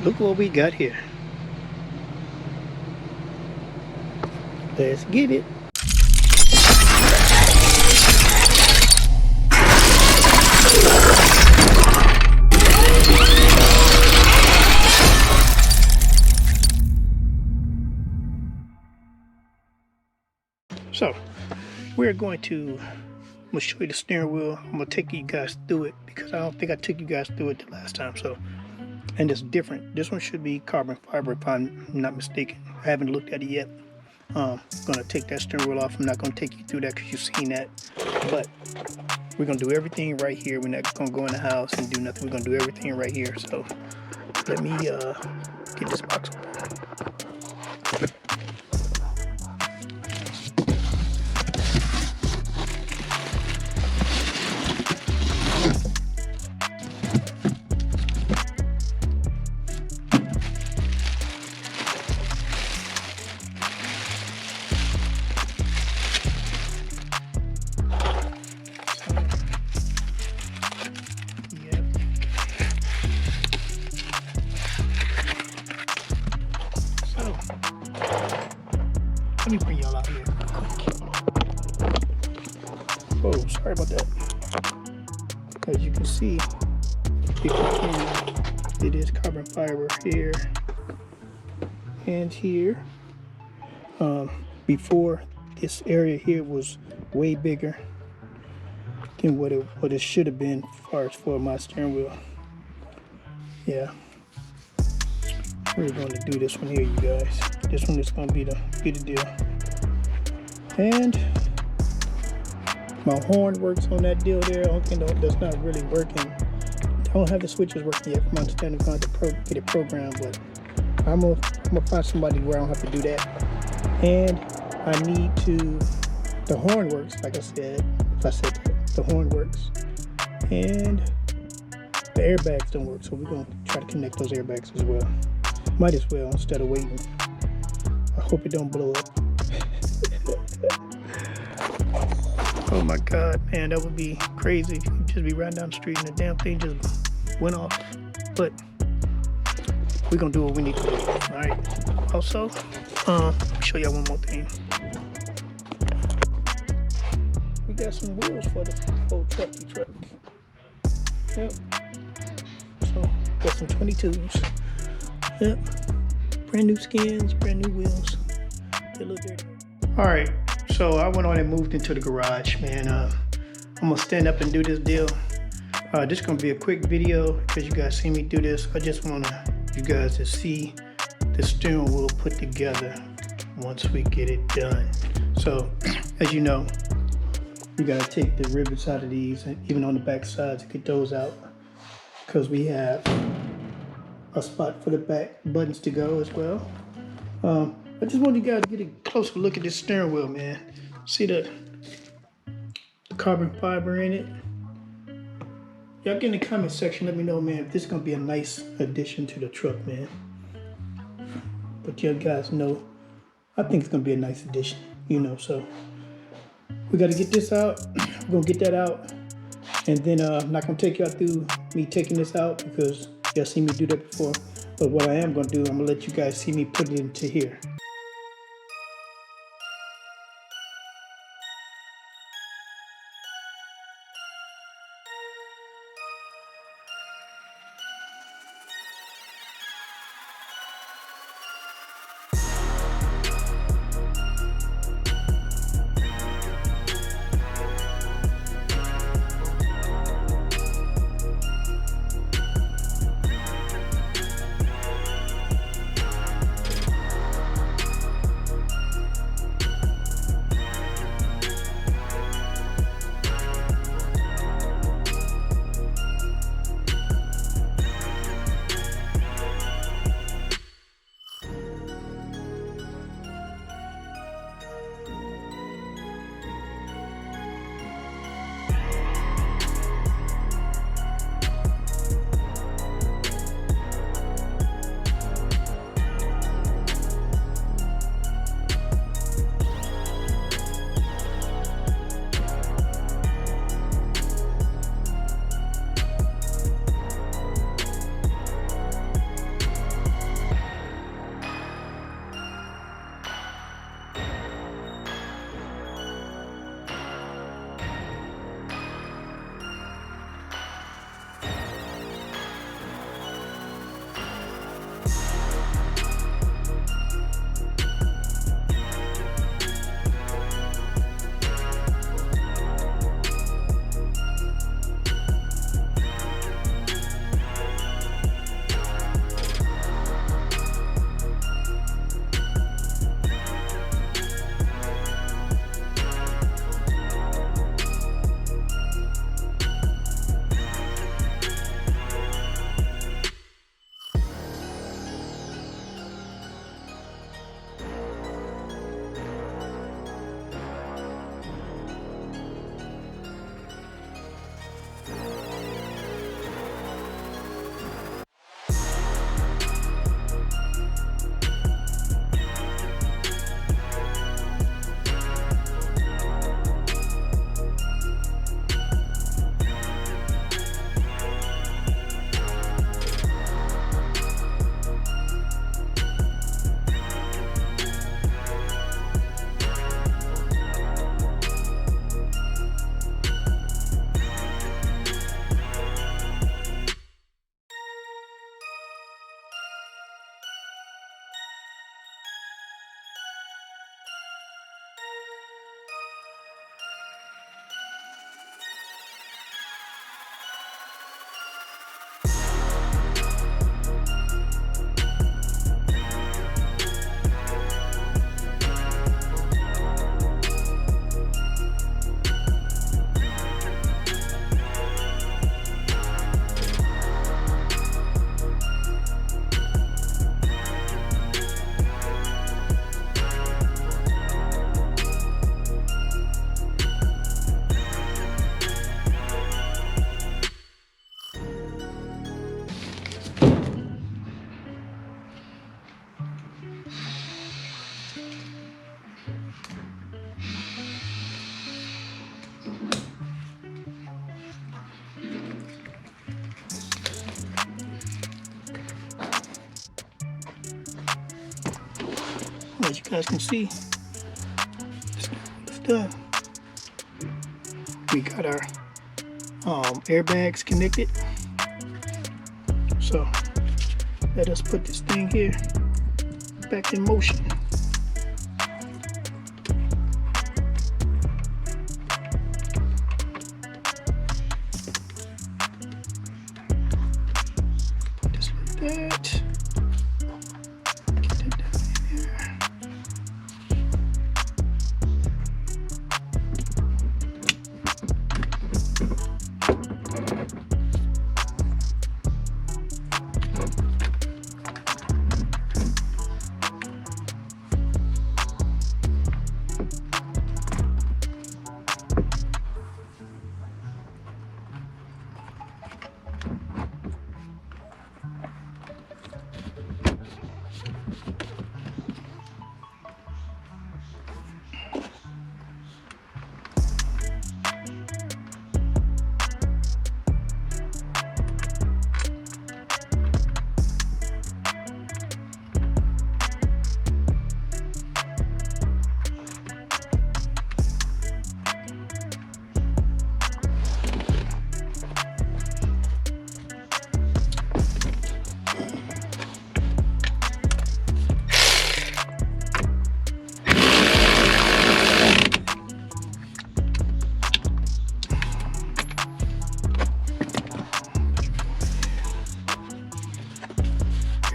look what we got here. Let's get it. So we're going to, I'm gonna show you the steering wheel. I'm gonna take you guys through it because I don't think I took you guys through it the last time. So, and it's different. This one should be carbon fiber if I'm not mistaken. I haven't looked at it yet. Gonna take that steering wheel off. I'm not gonna take you through that because you've seen that. But we're gonna do everything right here. We're not gonna go in the house and do nothing. We're gonna do everything right here. So let me get this box open. Let me bring y'all out here. Oh, sorry about that. As you can see, if you can, it is carbon fiber here and here. Before, this area here was way bigger than what it should have been as far as for my steering wheel. Yeah, we're going to do this one here, you guys. This one is going to be the deal. And my horn works on that deal there. Only thing that's not really working, I don't have the switches working yet. From my understanding, I'm going to get it programmed, but I'm gonna find somebody where I don't have to do that. And I need to, the horn works, like I said, if I said that, the horn works. And the airbags don't work, so we're going to try to connect those airbags as well. Might as well, instead of waiting. I hope it don't blow up. Oh my God, man, that would be crazy if you could just be riding down the street and the damn thing just went off. But we're gonna do what we need to do. All right. Also, let me show y'all one more thing. We got some wheels for the whole trucky truck. Yep. So got some 22s. Yep. Brand new skins, brand new wheels. They look dirty. All right. So I went on and moved into the garage, man. I'm gonna stand up and do this deal. This is gonna be a quick video because you guys see me do this. I just want you guys to see the steering wheel put together once we get it done. So, as you know, we gotta take the rivets out of these, and even on the back sides, get those out because we have a spot for the back buttons to go as well. I just want you guys to get a closer look at this steering wheel, man. See the carbon fiber in it? Y'all get in the comment section, let me know, man, if this is gonna be a nice addition to the truck, man. But you guys know, I think it's gonna be a nice addition, you know, so. We gotta get this out, we're gonna get that out. And then I'm not gonna take y'all through me taking this out because y'all seen me do that before. But what I am gonna do, I'm gonna let you guys see me put it into here. as you guys can see, it's done. We got our airbags connected. So let us put this thing here back in motion. Put this like that. Get that down in there.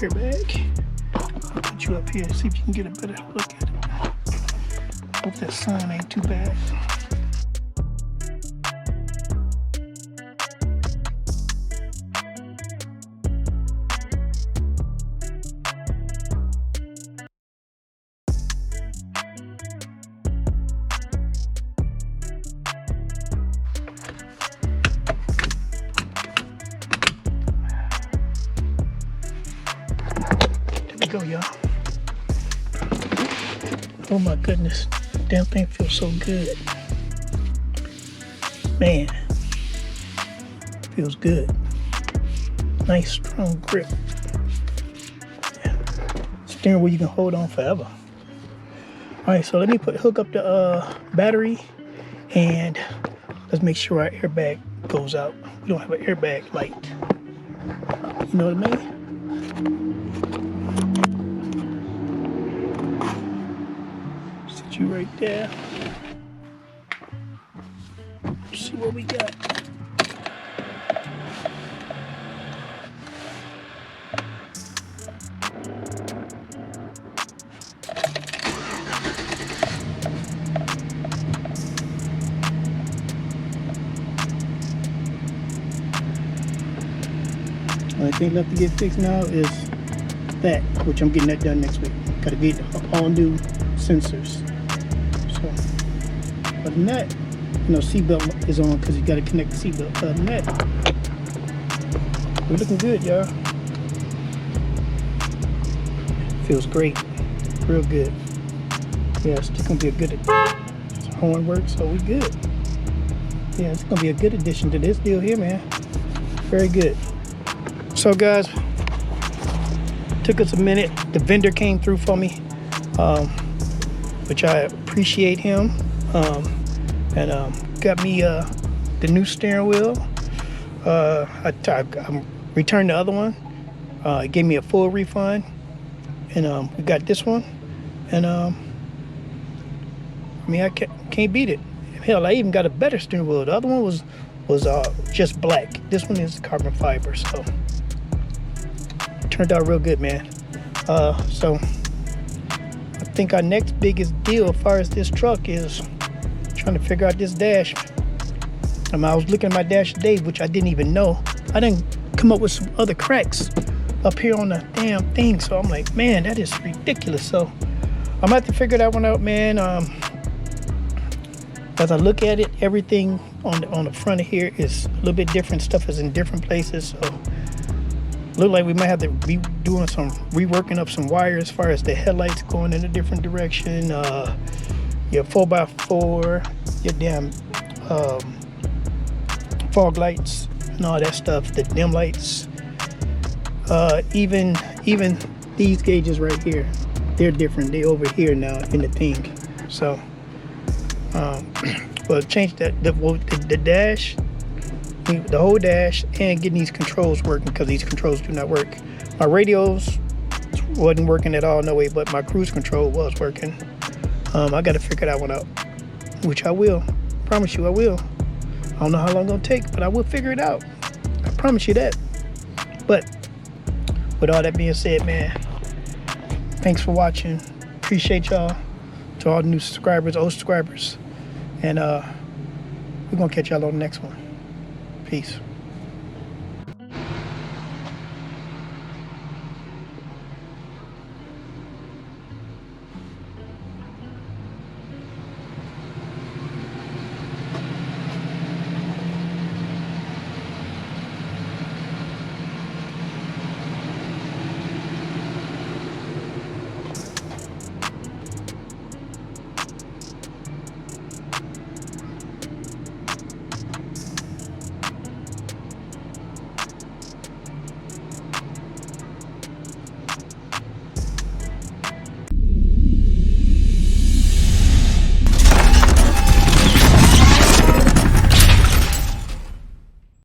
Airbag. I'll put you up here and see if you can get a better look at it. Hope that sun ain't too bad. Go, y'all. Oh my goodness, damn thing feels so good, man. Feels good. Nice strong grip. Yeah. Steering wheel you can hold on forever. All right, so let me hook up the battery, and let's make sure our airbag goes out. We don't have an airbag light. You know what I mean? You right there. Let's see what we got. Only thing left to get fixed now is that, which I'm getting that done next week. Got to get all new sensors. Other than that, you know, seatbelt is on because you got to connect the seatbelt. Other than that, we're looking good, y'all. Feels great, real good. Yeah, it's just gonna be a good. Horn works, so we good. Yeah, it's gonna be a good addition to this deal here, man. Very good. So, guys, took us a minute. The vendor came through for me, which I appreciate him. And got me the new steering wheel. I returned the other one. It gave me a full refund, and we got this one. And I mean, I can't beat it. Hell, I even got a better steering wheel. The other one was just black. This one is carbon fiber, so it turned out real good, man. So I think our next biggest deal as far as this truck is trying to figure out this dash. I was looking at my dash today, which I didn't even know. I didn't come up with some other cracks up here on the damn thing. So I'm like, man, that is ridiculous. So I'm gonna have to figure that one out, man. As I look at it, everything on the front of here is a little bit different. Stuff is in different places. So look like we might have to be doing some reworking of some wires as far as the headlights going in a different direction. Your 4x4, your damn fog lights and all that stuff, the dim lights, even these gauges right here. they're different. They over here now in the thing. So, but change that the dash, the whole dash, and getting these controls working because these controls do not work. My radios wasn't working at all, no way, but my cruise control was working. I got to figure that one out, which I will. Promise you I will. I don't know how long it's gonna take, but I will figure it out. I promise you that. But with all that being said, man, thanks for watching. Appreciate y'all. To all the new subscribers, old subscribers. And we're gonna catch y'all on the next one. Peace.